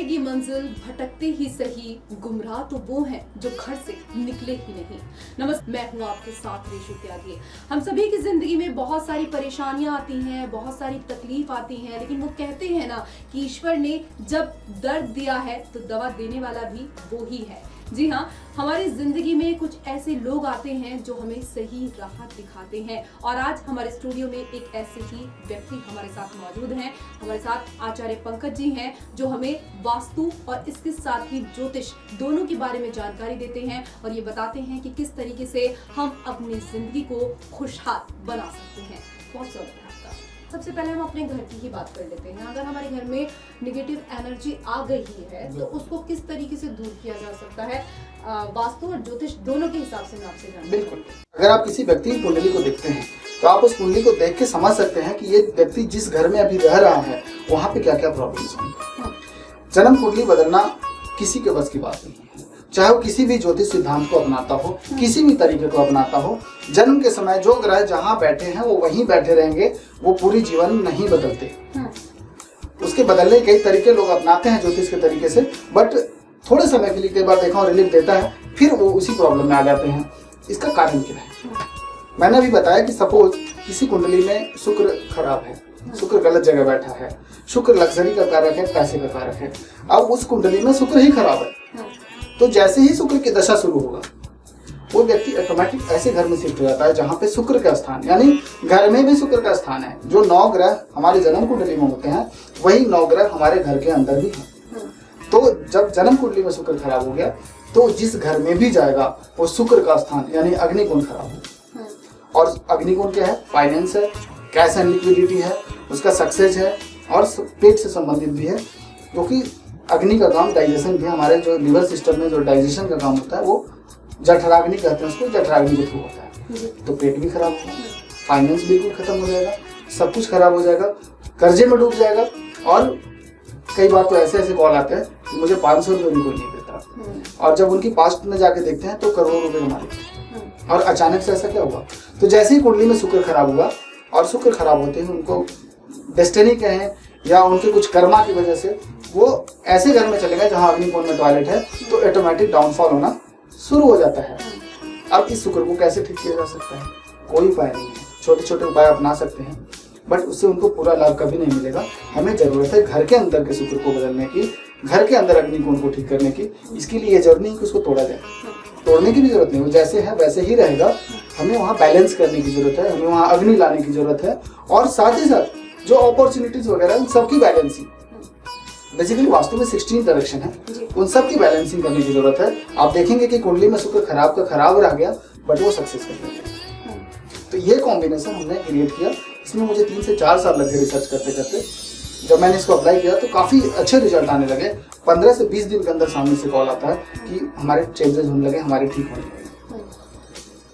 जिंदगी मंजिल भटकते ही सही, गुमराह तो वो हैं जो घर से निकले ही नहीं। नमस्ते, मैं हूँ आपके साथ रेशु त्यागी। हम सभी की जिंदगी में बहुत सारी परेशानियां आती हैं, बहुत सारी तकलीफ आती हैं, लेकिन वो कहते हैं ना कि ईश्वर ने जब दर्द दिया है तो दवा देने वाला भी वो ही है। जी हाँ, हमारी जिंदगी में कुछ ऐसे लोग आते हैं जो हमें सही राह दिखाते हैं और आज हमारे स्टूडियो में एक ऐसे ही व्यक्ति हमारे साथ मौजूद हैं। हमारे साथ आचार्य पंकज जी हैं जो हमें वास्तु और इसके साथ ही ज्योतिष दोनों के बारे में जानकारी देते हैं और ये बताते हैं कि किस तरीके से हम अपनी जिंदगी को खुशहाल बना सकते हैं। बहुत स्वागत है आपका। सबसे पहले हम अपने घर की ही बात कर लेते हैं। अगर हमारे घर में नेगेटिव एनर्जी आ गई है तो उसको किस तरीके से दूर किया जा सकता है? वास्तु और ज्योतिष दोनों के हिसाब से मैं आपसे जानूंगा। बिल्कुल, अगर आप किसी व्यक्ति की कुंडली को देखते हैं तो आप उस कुंडली को देख के समझ सकते हैं कि ये व्यक्ति जिस घर में अभी रह रहा है वहाँ पे क्या क्या प्रॉब्लम्स होंगे। जन्म कुंडली बदलना किसी के बस की बात नहीं है, चाहे वो किसी भी ज्योतिष सिद्धांत को अपनाता हो, किसी भी तरीके को अपनाता हो। जन्म के समय जो ग्रह जहाँ बैठे हैं वो वहीं बैठे रहेंगे, वो पूरी जीवन नहीं बदलते। उसके बदलने कई तरीके लोग अपनाते हैं ज्योतिष के तरीके से, बट थोड़े समय के लिए कई बार देखा और रिलीफ देता है, फिर वो उसी प्रॉब्लम में आ जाते हैं। इसका कारण क्या है? मैंने अभी बताया कि सपोज किसी कुंडली में शुक्र खराब है, शुक्र गलत जगह बैठा है, शुक्र लग्जरी का कारक है, पैसे का कारक है। अब उस कुंडली में शुक्र ही खराब है, तो जैसे ही शुक्र की दशा शुरू होगा वो व्यक्ति ऑटोमेटिक ऐसे घर में शिफ्ट हो जाता है जहाँ पे शुक्र का स्थान, यानी घर में भी शुक्र का स्थान है। जो 9 ग्रह हमारे जन्म कुंडली में होते हैं वही 9 ग्रह हमारे घर के अंदर भी हैं। तो जब जन्म कुंडली में शुक्र खराब हो गया तो जिस घर में भी जाएगा वो शुक्र का स्थान यानी अग्निकोण खराब हो। और अग्निकोण क्या है? फाइनेंस है, कैश एंड लिक्विडिटी है, उसका सक्सेस है और पेट से संबंधित भी है, क्योंकि अग्नि का काम डाइजेशन भी। हमारे जो लिवर सिस्टम में जो डाइजेशन का काम होता है वो जठराग्नि कहते हैं, उसको जठराग्नि के थ्रू होता है। तो पेट भी खराब होगा, फाइनेंस बिल्कुल खत्म हो जाएगा, सब कुछ खराब हो जाएगा, कर्जे में डूब जाएगा। और कई बार तो ऐसे ऐसे कॉल आते हैं कि मुझे 500 रुपये भी कोई नहीं देता, और जब उनकी पास्ट में जाके देखते हैं तो करोड़ों रुपए हमारे। और अचानक से ऐसा क्या हुआ? तो जैसे ही कुंडली में शुक्र खराब हुआ, और शुक्र खराब होते हैं उनको डेस्टिनी कहें या उनके कुछ कर्मा की वजह से वो ऐसे घर में चले गए जहाँ अग्निकोण में टॉयलेट है, तो ऑटोमेटिक डाउनफॉल होना शुरू हो जाता है। अब इस शुक्र को कैसे ठीक किया जा सकता है? कोई उपाय नहीं है। छोटे छोटे उपाय अपना सकते हैं, बट उससे उनको पूरा लाभ कभी नहीं मिलेगा। हमें जरूरत है घर के अंदर के शुक्र को बदलने की, घर के अंदर अग्निकोण को ठीक करने की। इसके लिए ये जरूरी नहीं कि उसको तोड़ा जाए, तोड़ने की भी जरूरत नहीं, वो जैसे है वैसे ही रहेगा। हमें वहाँ बैलेंस करने की जरूरत है, हमें वहाँ अग्नि लाने की जरूरत है, और साथ ही साथ जो अपॉर्चुनिटीज वगैरह उन सबकी बैलेंसिंग। बेसिकली वास्तु में 16 डायरेक्शन है, उन सब की बैलेंसिंग करने की जरूरत है। आप देखेंगे कि कुंडली में शुक्र खराब का खराब रह गया, बट वो सक्सेस कर गया। तो ये कॉम्बिनेशन हमने क्रिएट किया। इसमें मुझे 3 से 4 साल लगे रिसर्च करते करते। जब मैंने इसको अप्लाई किया तो काफ़ी अच्छे रिजल्ट आने लगे। 15 से 20 दिन के अंदर सामने से कॉल आता है कि हमारे चेंजेस होने लगे, हमारे ठीक होने लगे।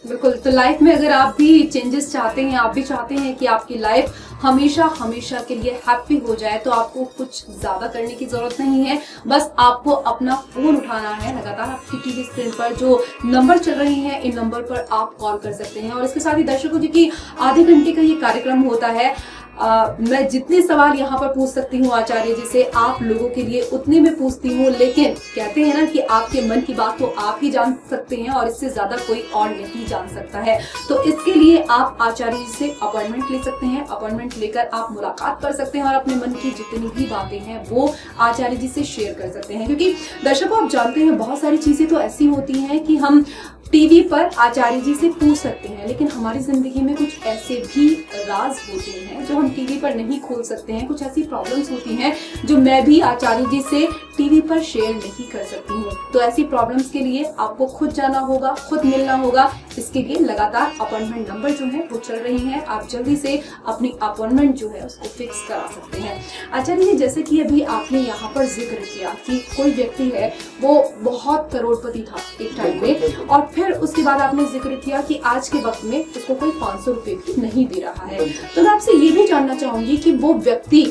बिल्कुल, तो लाइफ में अगर आप भी चेंजेस चाहते हैं, आप भी चाहते हैं कि आपकी लाइफ हमेशा हमेशा के लिए हैप्पी हो जाए, तो आपको कुछ ज्यादा करने की जरूरत नहीं है। बस आपको अपना फोन उठाना है। लगातार आपकी टीवी स्क्रीन पर जो नंबर चल रहे हैं, इन नंबर पर आप कॉल कर सकते हैं। और इसके साथ ही दर्शकों जी की आधे घंटे का ये कार्यक्रम होता है। मैं जितने सवाल यहाँ पर पूछ सकती हूँ आचार्य जी से, आप लोगों के लिए उतने में पूछती हूँ, लेकिन कहते हैं ना कि आपके मन की बात तो आप ही जान सकते हैं और इससे ज्यादा कोई और नहीं जान सकता है। तो इसके लिए आप आचार्य जी से अपॉइंटमेंट ले सकते हैं। अपॉइंटमेंट लेकर आप मुलाकात कर सकते हैं और अपने मन की जितनी भी बातें हैं वो आचार्य जी से शेयर कर सकते हैं। क्योंकि दर्शकों, आप जानते हैं बहुत सारी चीजें तो ऐसी होती हैं कि हम टीवी पर आचार्य जी से पूछ सकते हैं, लेकिन हमारी जिंदगी में कुछ ऐसे भी राज होते हैं जो हम टीवी पर नहीं खोल सकते हैं। कुछ ऐसी प्रॉब्लम्स होती हैं जो मैं भी आचार्य जी से टीवी पर शेयर नहीं कर सकती हूँ। तो ऐसी प्रॉब्लम्स के लिए आपको खुद जाना होगा, खुद मिलना होगा। इसके लिए लगातार अपॉइंटमेंट नंबर जो है वो चल रही हैं। आप जल्दी से अपनी अपॉइंटमेंट जो है उसको फिक्स करा सकते हैं। आचार्य जी, जैसे कि अभी आपने यहाँ पर जिक्र किया कि कोई व्यक्ति है वो बहुत करोड़पति था एक टाइम पे, और फिर उसके बाद आपने जिक्र किया कि आज के वक्त में उसको कोई 500 रुपए भी नहीं दे रहा है। तो मैं आपसे ये भी जानना चाहूंगी कि वो व्यक्ति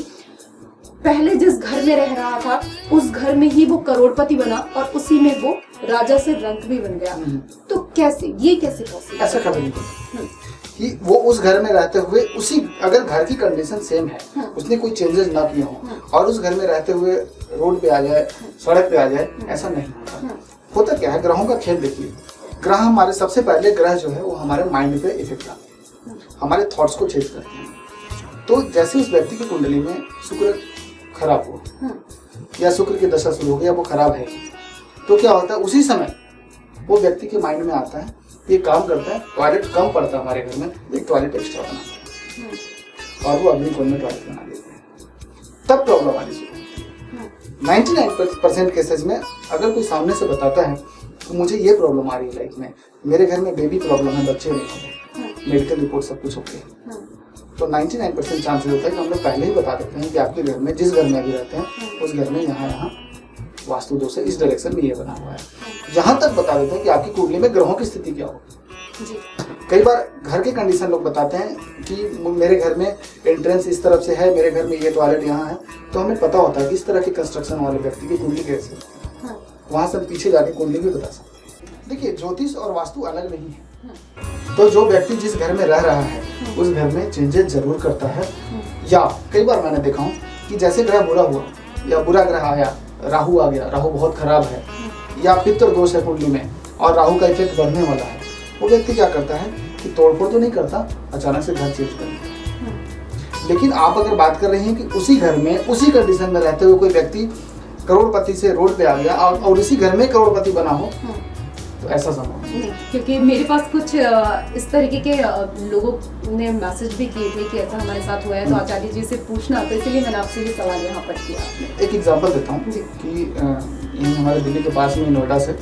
पहले जिस घर में रह रहा था उस घर में ही वो करोड़पति बना और उसी में वो राजा से रंक भी बन गया, तो कैसे, ये कैसे पॉसिबल? ऐसा कभी नहीं कि वो उस घर में रहते हुए उसी, अगर घर की कंडीशन सेम है, उसने कोई चेंजेस ना किए हो और उस घर में रहते हुए रोड पे आ जाए, सड़क पे आ जाए, ऐसा नहीं होता। होता क्या है, ग्रहों का खेल देखिए। ग्रह हमारे सबसे पहले ग्रह जो है वो हमारे माइंड पे इफेक्ट डालते हैं, हमारे थॉट्स को चेंज करते हैं। तो जैसे उस व्यक्ति की कुंडली में शुक्र खराब हुआ या शुक्र की दशा शुरू हो गई या वो खराब है, तो क्या होता है उसी समय वो व्यक्ति के माइंड में आता है, ये काम करता है, टॉयलेट कम पड़ता है हमारे घर में, एक टॉयलेट एक्स्ट्रा बनाते हैं और वो अग्निकुंड में टॉयलेट बना देते हैं, तब प्रॉब्लम आनी शुरू होती है। 99% केसेस में अगर कोई सामने से बताता है तो मुझे ये प्रॉब्लम आ रही है लाइफ में, मेरे घर में बेबी प्रॉब्लम है, बच्चे नहीं होते, मेडिकल रिपोर्ट सब कुछ ओके, तो 99% चांसेस होता है कि हम लोग पहले ही बता देते हैं कि आपके घर में, जिस घर में अभी रहते हैं उस घर में यहाँ वास्तु दोष है, इस डायरेक्शन में ये बना हुआ है। यहाँ तक बता देते हैं कि आपकी कुंडली में ग्रहों की स्थिति क्या होगी। कई बार घर के कंडीशन लोग बताते हैं कि मेरे घर में एंट्रेंस इस तरफ से है, मेरे घर में ये टॉयलेट यहाँ है, तो हमें पता होता है कि इस तरह के कंस्ट्रक्शन वाले व्यक्ति की कुंडली कैसे होती है, वहाँ से पीछे जाके कुंडली भी बता सकते हैं। देखिए ज्योतिष और वास्तु अलग नहीं है, तो जो व्यक्ति जिस घर में रह रहा है उस घर में चेंजेस जरूर करता है। या कई बार मैंने देखा हूँ कि जैसे ग्रह बुरा हुआ या बुरा ग्रह आया, राहु आ गया, राहु बहुत खराब है या पितृ दोष है कुंडली में और राहु का इफेक्ट बढ़ने वाला है, वो व्यक्ति क्या करता है कि तोड़फोड़ तो नहीं करता, अचानक से घर चेंज कर देता है। लेकिन आप अगर बात कर रहे हैं कि उसी घर में उसी कंडीशन में रहते हुए कोई व्यक्ति करोड़पति से रोड पे आ गया और इसी घर में करोड़पति बना हो, तो ऐसा संभव नहीं, क्योंकि मेरे पास कुछ इस तरीके के लोगों ने मैसेज भी किए थे कि ऐसा हमारे साथ हुआ है, तो आचार्य जी से पूछना, तो इसलिए मैंने आपसे ये सवाल यहाँ पर किया। एक एग्जांपल देता हूँ कि हमारे दिल्ली के पास में नोएडा से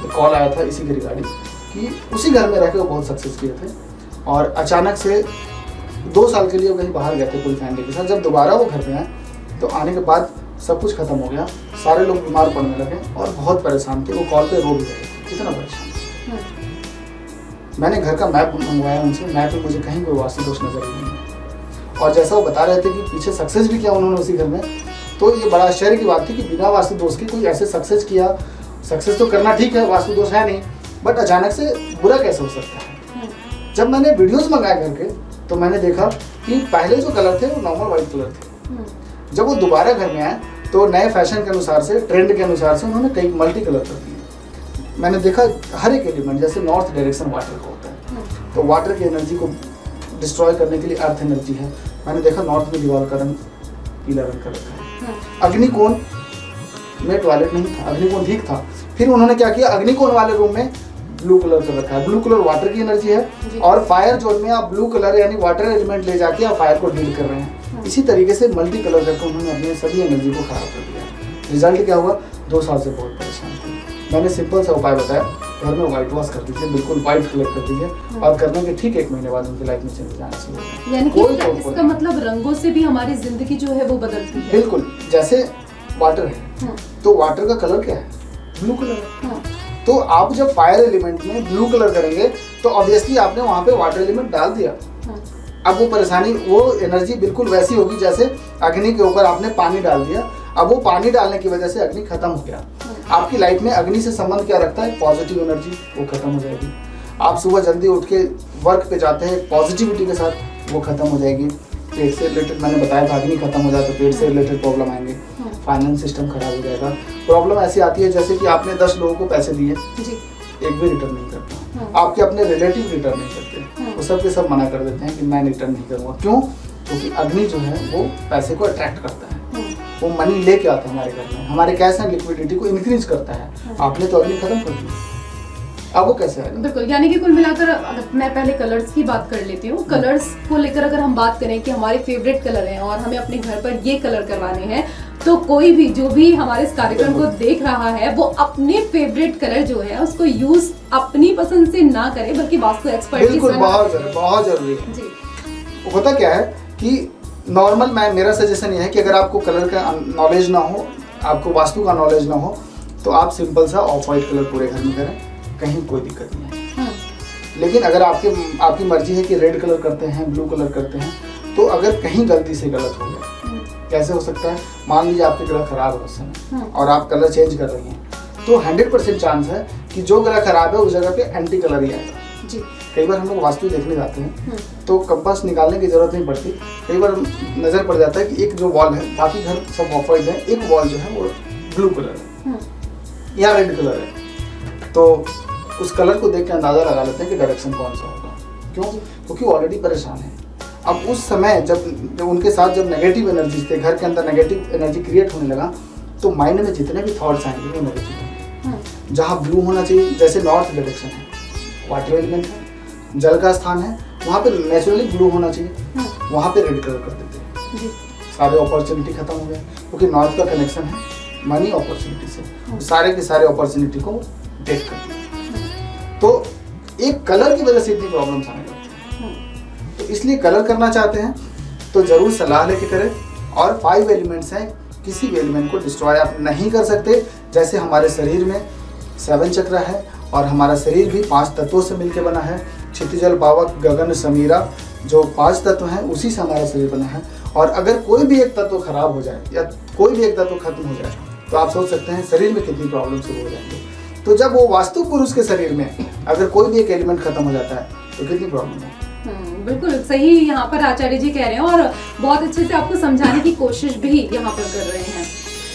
कॉल आया था इसी के रिगार्डिंग कि उसी घर में रह के वो बहुत सक्सेस किए थे और अचानक से 2 साल के लिए वो कहीं बाहर गए थे पूरी फैमिली के साथ। जब दोबारा वो घर पे आए तो आने के बाद सब कुछ खत्म हो गया, सारे लोग बीमार पड़ने लगे और बहुत परेशान थे। वो कॉल पे रो भी रहे थे, कितना परेशान। मैंने घर का मैप मंगवाया उनसे, मैप में मुझे कहीं कोई वास्तु दोष नजर नहीं है और जैसा वो बता रहे थे कि पीछे सक्सेस भी किया उन्होंने उसी घर में, तो ये बड़ा आश्चर्य की बात थी कि बिना वास्तु दोष के कोई ऐसे सक्सेस किया। सक्सेस तो करना ठीक है, वास्तु दोष है नहीं, बट अचानक से बुरा कैसे हो सकता है। जब मैंने वीडियोस मंगाए घर के तो मैंने देखा कि पहले जो कलर थे वो नॉर्मल वाइट कलर थे। जब वो दोबारा घर में आए तो नए फैशन के अनुसार से, ट्रेंड के अनुसार से उन्होंने कई मल्टी कलर कर दिए। मैंने देखा हर एक एलिमेंट, जैसे नॉर्थ डायरेक्शन वाटर का होता है तो वाटर की एनर्जी को डिस्ट्रॉय करने के लिए अर्थ एनर्जी है, मैंने देखा नॉर्थ में दीवार का रंग पीला रंग का रखा है। अग्निकोण में टॉयलेट नहीं था, अग्निकोण ठीक था, फिर उन्होंने क्या किया, अग्निकोण वाले रूम में ब्लू कलर कर रखा है। ब्लू कलर वाटर की एनर्जी है और फायर जोन में आप ब्लू कलर यानी वाटर एलिमेंट ले जाके आप फायर को डील कर रहे हैं। इसी तरीके से मल्टी कलर करके उन्होंने अपने सभी एनर्जी को खराब कर दिया। रिजल्ट क्या हुआ, 2 साल से बहुत परेशान थे। मैंने सिंपल सा उपाय बताया, घर में व्हाइट वॉश कर दीजिए, बिल्कुल व्हाइट कलर कर दीजिए और करने के ठीक 1 महीने बाद उनकी लाइफ में चेंज आना शुरू हो। यानी कि इसका मतलब रंगों से भी हमारी जिंदगी जो है वो बदलती है। बिल्कुल, जैसे वाटर है तो वाटर का कलर क्या है, ब्लू कलर है। तो आप जब फायर एलिमेंट में ब्लू कलर करेंगे तो ऑब्वियसली आपने वहां पे वाटर एलिमेंट डाल दिया। अब वो परेशानी, वो एनर्जी बिल्कुल वैसी होगी जैसे अग्नि के ऊपर आपने पानी डाल दिया। अब वो पानी डालने की वजह से अग्नि खत्म हो गया। आपकी लाइफ में अग्नि से संबंध क्या रखता है, पॉजिटिव एनर्जी, वो खत्म हो जाएगी। आप सुबह जल्दी उठ के वर्क पे जाते हैं पॉजिटिविटी के साथ, वो खत्म हो जाएगी। पेट से रिलेटेड मैंने बताया था, अग्नि खत्म हो जाए तो पेट से रिलेटेड प्रॉब्लम आएंगे, फाइनेंस सिस्टम खराब हो जाएगा। प्रॉब्लम ऐसी आती है जैसे कि आपने 10 लोगों को पैसे दिए, एक भी रिटर्न नहीं करता, आपके अपने रिलेटिव रिटर्न नहीं करते, वो सब के सब मना कर देते हैं कि मैं रिटर्न नहीं करूँगा। क्यों? क्योंकि अग्नि जो है वो पैसे को अट्रैक्ट करता है, वो मनी लेके आता है हमारे घर में, हमारे कैश एंड लिक्विडिटी को इंक्रीज करता है। आपने तो अग्नि खत्म कर दी, अब वो कैसे आएगा? बिल्कुल, यानी कि कुल मिलाकर अगर मैं पहले कलर्स की बात कर लेती हूँ। कलर्स को लेकर अगर हम बात करें कि हमारे फेवरेट कलर हैं और हमें अपने घर पर ये कलर करवाने हैं, तो कोई भी जो भी हमारे इस कार्यक्रम को देख रहा है वो अपने फेवरेट कलर जो है उसको यूज अपनी पसंद से ना करे, बल्कि वास्तु एक्सपर्ट की बिल्कुल बहुत जरूरी है जी। होता क्या है कि नॉर्मल मेरा सजेशन ये है कि अगर आपको कलर का नॉलेज ना हो, आपको वास्तु का नॉलेज ना हो, तो आप सिंपल सा ऑफ वाइट कलर पूरे घर में करें, कहीं कोई दिक्कत नहीं है। लेकिन अगर आपकी मर्जी है कि रेड कलर करते हैं, ब्लू कलर करते हैं, तो अगर कहीं गलती से गलत हो गया, कैसे हो सकता है, मान लीजिए आपके ग्रह खराब है उस समय और आप कलर चेंज कर रही हैं, तो 100% चांस है कि जो ग्रह खराब है उस जगह पे एंटी कलर ही आएगा जी। कई बार हम लोग वास्तु देखने जाते हैं तो कंपास निकालने की जरूरत नहीं पड़ती। कई बार नजर पड़ जाता है कि एक जो वॉल है, बाकी घर सब ऑफ वाइट है, एक वॉल जो है वो ब्लू कलर है या रेड कलर है, तो उस कलर को देख के अंदाजा लगा लेते हैं कि डायरेक्शन कौन सा होगा। क्यों? क्योंकि वो ऑलरेडी परेशान है। अब उस समय जब उनके साथ जब नेगेटिव एनर्जी थे, घर के अंदर नेगेटिव एनर्जी क्रिएट होने लगा, तो माइंड में जितने भी थॉट्स आएंगे वो नेगेटिव होंगे। जहाँ ब्लू होना चाहिए, जैसे नॉर्थ डायरेक्शन है, वाटर एलिमेंट है, जल का स्थान है, वहाँ पे नेचुरली ब्लू होना चाहिए, वहाँ पे रेड कलर कर देते हैं। सारे अपॉर्चुनिटी खत्म हो गए, क्योंकि नॉर्थ का कनेक्शन है मनी अपॉर्चुनिटी से, सारे के सारे अपॉर्चुनिटी को डेट कर दिया। तो एक कलर की वजह से इतनी प्रॉब्लम्स आने लगती हैं। तो इसलिए कलर करना चाहते हैं तो जरूर सलाह लेके करें। और 5 एलिमेंट्स हैं, किसी भी एलिमेंट को डिस्ट्रॉय आप नहीं कर सकते। जैसे हमारे शरीर में 7 चक्र है और हमारा शरीर भी 5 तत्वों से मिलकर बना है। क्षितिजल पावक गगन समीरा, जो 5 तत्व हैं उसी से हमारा शरीर बना है। और अगर कोई भी एक तत्व खराब हो जाए या कोई भी एक तत्व खत्म हो जाए तो आप सोच सकते हैं शरीर में कितनी प्रॉब्लम शुरू हो जाएंगे। तो जब वो वास्तु पुरुष के शरीर में अगर कोई भी एक एलिमेंट खत्म हो जाता है तो कितनी प्रॉब्लम है। बिल्कुल सही यहाँ पर आचार्य जी कह रहे हैं और बहुत अच्छे से आपको समझाने की कोशिश भी यहाँ पर कर रहे हैं।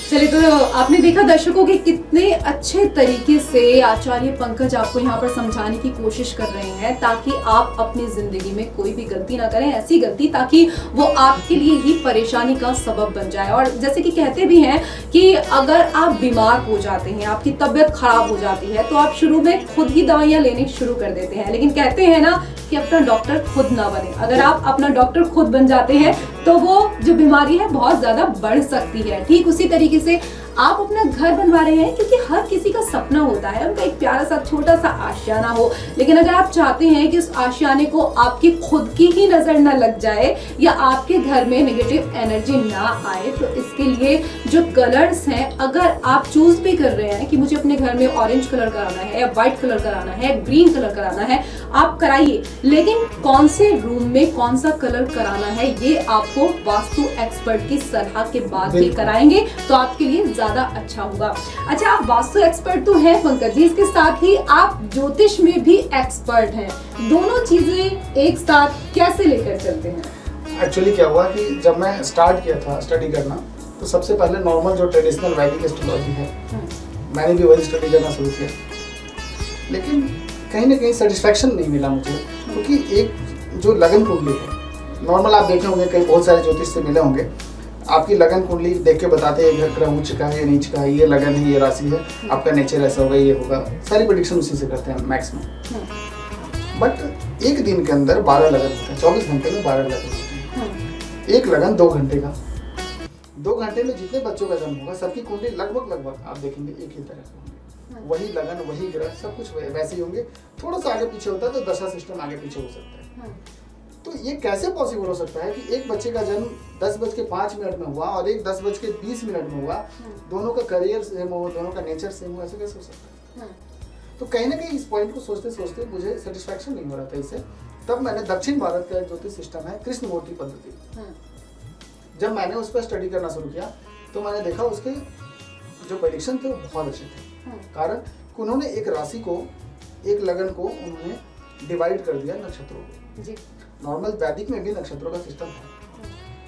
चलिए, तो आपने देखा दर्शकों के कितने अच्छे तरीके से आचार्य पंकज आपको यहाँ पर समझाने की कोशिश कर रहे हैं ताकि आप अपनी जिंदगी में कोई भी गलती ना करें, ऐसी गलती ताकि वो आपके लिए ही परेशानी का सबब बन जाए। और जैसे कि कहते भी हैं कि अगर आप बीमार हो जाते हैं, आपकी तबीयत खराब हो जाती है, तो आप शुरू में खुद ही दवाइयाँ लेनी शुरू कर देते हैं, लेकिन कहते हैं ना कि अपना डॉक्टर खुद ना बने। अगर आप अपना डॉक्टर खुद बन जाते हैं तो वो जो बीमारी है बहुत ज्यादा बढ़ सकती है। ठीक उसी तरीके से आप अपना घर बनवा रहे हैं, क्योंकि हर किसी का सपना होता है उनका एक प्यारा सा छोटा सा आशियाना हो, लेकिन अगर आप चाहते हैं कि उस आशियाने को आपकी खुद की ही नजर न लग जाए या आपके घर में नेगेटिव एनर्जी ना आए, तो इसके लिए जो कलर्स हैं, अगर आप चूज भी कर रहे हैं कि मुझे अपने घर में ऑरेंज कलर कराना है या व्हाइट कलर कराना है, ग्रीन कलर कराना है, आप कराइए, लेकिन कौन से रूम में कौन सा कलर कराना है ये आपको वास्तु एक्सपर्ट की सलाह के बाद ही कराएंगे, तो आपके लिए ज्यादा अच्छा होगा। अच्छा, आप वास्तु एक्सपर्ट तो हैं पंकज जी, इसके साथ ही आप ज्योतिष में भी एक्सपर्ट हैं। दोनों चीजें एक साथ कैसे लेकर चलते हैं? एक्चुअली क्या हुआ कि जब मैं स्टार्ट किया था स्टडी करना, तो सबसे पहले नॉर्मल जो ट्रेडिशनल वैदिक एस्ट्रोलॉजी है मैंने भी वही स्टडी करना शुरू किया, लेकिन कहीं ना कहीं सेटिस्फैक्शन नहीं मिला मुझे। क्योंकि एक जो लगन कुंडली है, नॉर्मल आप देखे होंगे, कई बहुत सारे ज्योतिष से मिले होंगे, आपकी लगन कुंडली देख के बताते हैं घर ग्रह उच्च का है या नीच का है, ये लगन है, ये राशि है, आपका नेचर ऐसा होगा, ये होगा, सारी प्रेडिक्शन उसी से करते हैं मैक्सिमम। बट एक दिन के अंदर 12 लगन होते हैं, 24 घंटे में 12 लगन होते हैं। एक लगन 2 घंटे का, 2 घंटे में जितने बच्चों का जन्म होगा सबकी कुंडली लगभग आप देखेंगे एक ही तरह से होंगे, वही लगन वही ग्रह सब कुछ वैसे ही होंगे। थोड़ा सा आगे पीछे होता है तो दशा सिस्टम आगे पीछे हो सकता है। तो ये कैसे पॉसिबल हो सकता है कि एक बच्चे का जन्म 10:05 में हुआ और एक 10:20 में हुआ, दोनों का करियर सेम हो, दोनों का नेचर सेम हो, ऐसे कैसे हो सकता है? तो कहीं ना कहीं इस पॉइंट को सोचते सोचते मुझे सेटिस्फैक्शन नहीं हो रहा था इससे। तब मैंने दक्षिण भारत का ज्योतिष सिस्टम है कृष्ण मूर्ति पद्धति, जब मैंने उस पर स्टडी करना शुरू किया तो मैंने देखा उसके जो प्रेडिक्शन थे वो बहुत अच्छे थे। कारण कि उन्होंने एक राशि को, एक लगन को उन्होंने डिवाइड कर दिया नक्षत्रों को। नॉर्मल वैदिक में भी नक्षत्रों का सिस्टम है,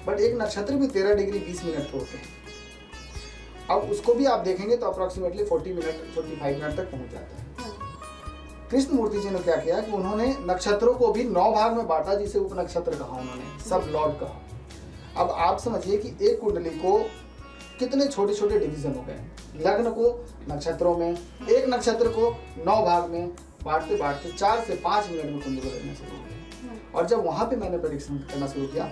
बट एक नक्षत्र भी 13 डिग्री 20 मिनट के होते हैं। अब उसको भी आप देखेंगे तो अप्रोक्सीमेटली 45 मिनट तक पहुंच जाता है। कृष्ण मूर्ति जी ने क्या किया कि उन्होंने नक्षत्रों को भी 9 भाग में बांटा, जिसे उपनक्षत्र कहा उन्होंने, सब लॉर्ड कहा। अब आप समझिए कि एक कुंडली को कितने छोटे छोटे डिवीजन हो गए, लग्न को नक्षत्रों में, एक नक्षत्र को 9 भाग में बांटते बांटते 4 से 5 मिनट में कुंडली बदलने शुरू हो गए। और जब वहाँ पे मैंने प्रेडिक्शन करना शुरू किया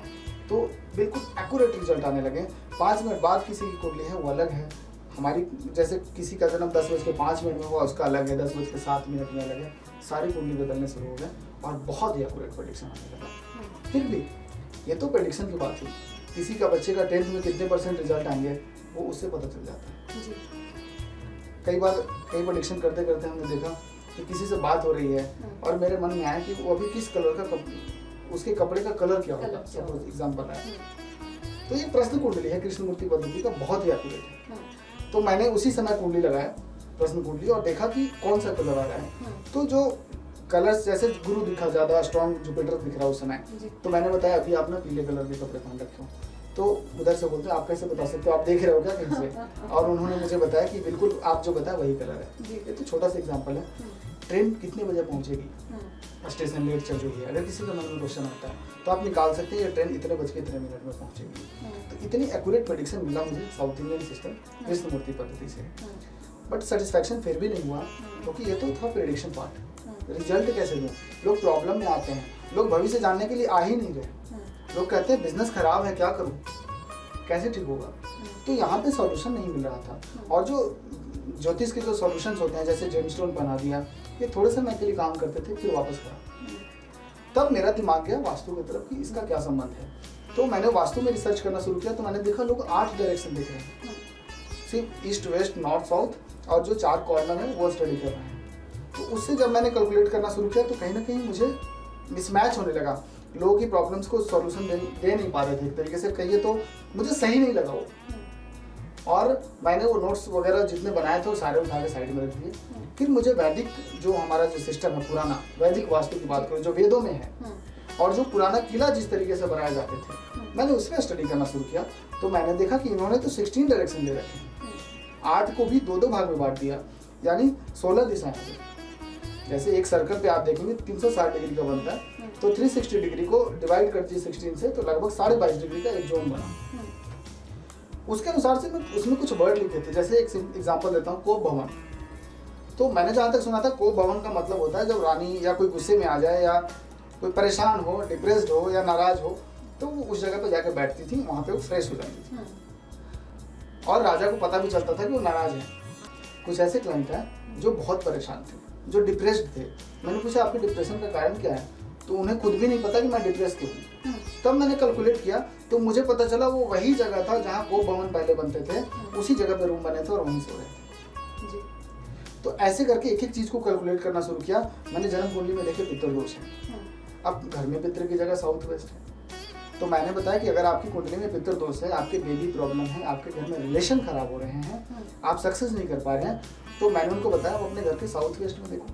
तो बिल्कुल एक्यूरेट रिजल्ट आने लगे। 5 मिनट बाद किसी की कुंडली है वो अलग है हमारी, जैसे किसी का जन्म 10:05 में हुआ उसका अलग है, 10:07 में अलग है, सारी कुंडली बदलने शुरू हो गए और बहुत ही एक्यूरेट प्रेडिक्शन आने लगा। फिर भी ये तो प्रेडिक्शन की बात थी, किसी का बच्चे का 10th में कितने % रिजल्ट आएंगे वो उससे पता चल जाता है। कई बार कई प्रेडिक्शन करते करते हमने देखा कि किसी से बात हो रही है और मेरे मन में आया कि वो अभी किस कलर का उसके कपड़े का कलर क्या होगा, सपोज एग्जांपल है। तो ये प्रश्न कुंडली है कृष्ण मूर्ति पद्धति का, बहुत ही एक्यूरेट है। तो मैंने उसी समय कुंडली लगाया, प्रश्न कुंडली, और देखा कि कौन सा कलर आ रहा है। तो जो कलर्स जैसे गुरु दिखा, ज्यादा स्ट्रॉन्ग जुपिटर दिख रहा उस समय, जी। तो मैंने बताया अभी आप ना पीले कलर के कपड़े पहन रखे हो, तो उधर से बोलते हैं आप कैसे बता सकते हो, आप देख रहे हो क्या कहीं से? और उन्होंने मुझे बताया कि बिल्कुल आप जो बताया वही कलर है। जी। ये तो छोटा सा एग्जांपल है। ट्रेन कितने बजे पहुंचेगी, स्टेशन लेट चल रही है, अगर किसी के मन में क्वेश्चन आता है तो आप निकाल सकते हैं ये ट्रेन इतने बज के इतने मिनट में पहुंचेगी। तो इतनी एक्यूरेट प्रेडिक्शन मिला मुझे साउथ इंडियन सिस्टम कृष्णमूर्ति पद्धति से, बट सेटिस्फैक्शन फिर भी नहीं हुआ, क्योंकि ये तो था प्रेडिक्शन पार्ट। रिजल्ट कैसे दूं? लोग प्रॉब्लम में आते हैं, लोग भविष्य जानने के लिए आ ही नहीं रहे। लोग कहते हैं बिजनेस खराब है, क्या करूं, कैसे ठीक होगा? तो यहाँ पे सॉल्यूशन नहीं मिल रहा था। और जो ज्योतिष के जो सॉल्यूशंस होते हैं, जैसे जेमस्टोन बना दिया, ये थोड़े समय के लिए काम करते थे, फिर वापस करा। तब मेरा दिमाग गया वास्तु की तरफ कि इसका क्या संबंध है। तो मैंने वास्तु में रिसर्च करना शुरू किया, तो मैंने देखा लोग 8 डायरेक्शन देख रहे हैं, सिर्फ ईस्ट वेस्ट नॉर्थ साउथ, और जो 4 कॉर्नर है वो स्टडी कर रहे हैं। तो उससे जब मैंने कैलकुलेट करना शुरू किया तो कहीं ना कहीं मुझे मिसमैच होने लगा, लोगों की प्रॉब्लम्स को सॉल्यूशन दे नहीं पा रहे थे, एक तरीके से कहिए तो मुझे सही नहीं लगा वो। और मैंने वो नोट्स वगैरह जितने बनाए थे वो सारे उठा के साइड में रख दिए। फिर मुझे वैदिक जो हमारा जो सिस्टम है पुराना, वैदिक वास्तु की बात करूँ जो वेदों में है, और जो पुराना किला जिस तरीके से बनाए जाते थे, मैंने उसमें स्टडी करना शुरू किया। तो मैंने देखा कि इन्होंने तो 16 डायरेक्शन दे रखे हैं, 8 को भी 2-2 भाग में बांट दिया, यानी 16 दिशाएं हैं। जैसे एक सर्कल पे आप देखेंगे 360 डिग्री का बनता है, तो 360 डिग्री को डिवाइड कर दिए 16 से, तो लगभग 22.5 डिग्री का एक जोन बना। उसके अनुसार से मैं उसमें कुछ वर्ड लिखे थे, जैसे एक एग्जांपल देता हूँ, कोप भवन। तो मैंने जहाँ तक सुना था कोप भवन का मतलब होता है जब रानी या कोई गुस्से में आ जाए, या कोई परेशान हो, डिप्रेस्ड हो या नाराज हो, तो वो उस जगह पे जाकर बैठती थी, वहाँ पे वो फ्रेश हो जाती थी। और राजा को पता भी चलता था कि वो नाराज है। कुछ ऐसे क्लाइंट हैं जो बहुत परेशान थे, जो डिप्रेस्ड थे। मैंने पूछा आपके डिप्रेशन का कारण क्या है, तो उन्हें खुद भी नहीं पता कि मैं डिप्रेस क्यों हूँ। तब मैंने कैलकुलेट किया तो मुझे पता चला वो वही जगह था जहाँ कोप भवन पहले बनते थे, उसी जगह पे रूम बने थे और वहीं सो रहे थे। तो ऐसे करके एक एक चीज को कैलकुलेट करना शुरू किया। मैंने जन्म कुंडली में देखे पितृदोष है, अब घर में पितृ की जगह साउथ वेस्ट है। तो मैंने बताया कि अगर आपकी कुंडली में पितृदोष है, आपके बेबी प्रॉब्लम है, आपके घर में रिलेशन खराब हो रहे हैं, आप सक्सेस नहीं कर पा रहे हैं, तो मैंने उनको बताया आप अपने घर के साउथ वेस्ट में देखो,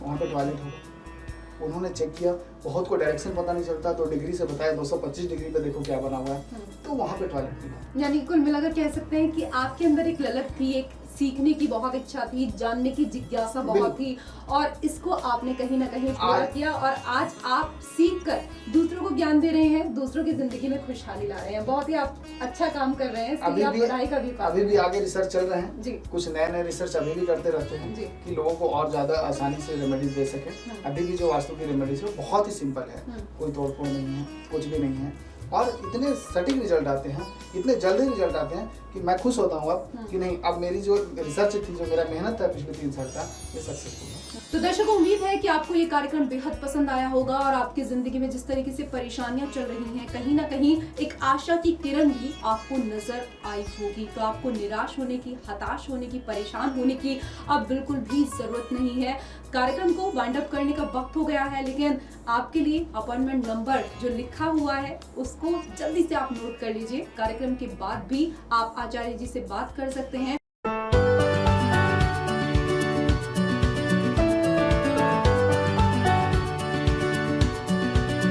वहाँ पे टॉयलेट होगा। उन्होंने चेक किया, बहुत को डायरेक्शन पता नहीं चलता, तो डिग्री से बताया 225 डिग्री पे देखो क्या बना हुआ है, तो वहाँ पे टॉयलेट मिला। यानी कुल मिलाकर कह सकते हैं कि आपके अंदर एक ललक थी, एक सीखने की बहुत इच्छा थी, जानने की जिज्ञासा बहुत थी, और इसको आपने कहीं ना कहीं पूरा किया, और आज आप सीखकर दूसरों को ज्ञान दे रहे हैं, दूसरों की जिंदगी में खुशहाली ला रहे हैं। बहुत ही आप अच्छा काम कर रहे हैं, इसके लिए आप बधाई का भी पात्र हैं। अभी भी आगे रिसर्च चल रहे हैं जी, कुछ नए रिसर्च अभी भी करते रहते हैं जी, कि लोगों को और ज्यादा आसानी से रेमेडीज दे सके। अभी भी जो वास्तु की रेमेडीज है बहुत ही सिंपल है, कोई तोड़फोड़ नहीं है, कुछ भी नहीं है, और इतने सटीक रिजल्ट आते हैं, इतने जल्दी रिजल्ट आते हैं कि मैं खुश होता हूँ अब कि नहीं, अब मेरी जो रिसर्च थी, जो मेरा मेहनत था पिछले 3 साल का, ये सक्सेसफुल है। तो दर्शकों, उम्मीद है कि आपको ये कार्यक्रम बेहद पसंद आया होगा, और आपकी जिंदगी में जिस तरीके से परेशानियां चल रही हैं, कहीं ना कहीं एक आशा की किरण भी आपको नजर आई होगी। तो आपको निराश होने की, हताश होने की, परेशान होने की अब बिल्कुल भी जरूरत नहीं है। कार्यक्रम को वाइंड अप करने का वक्त हो गया है, लेकिन आपके लिए अपॉइंटमेंट नंबर जो लिखा हुआ है उसको जल्दी से आप नोट कर लीजिए। कार्यक्रम के बाद भी आप आचार्य जी से बात कर सकते हैं।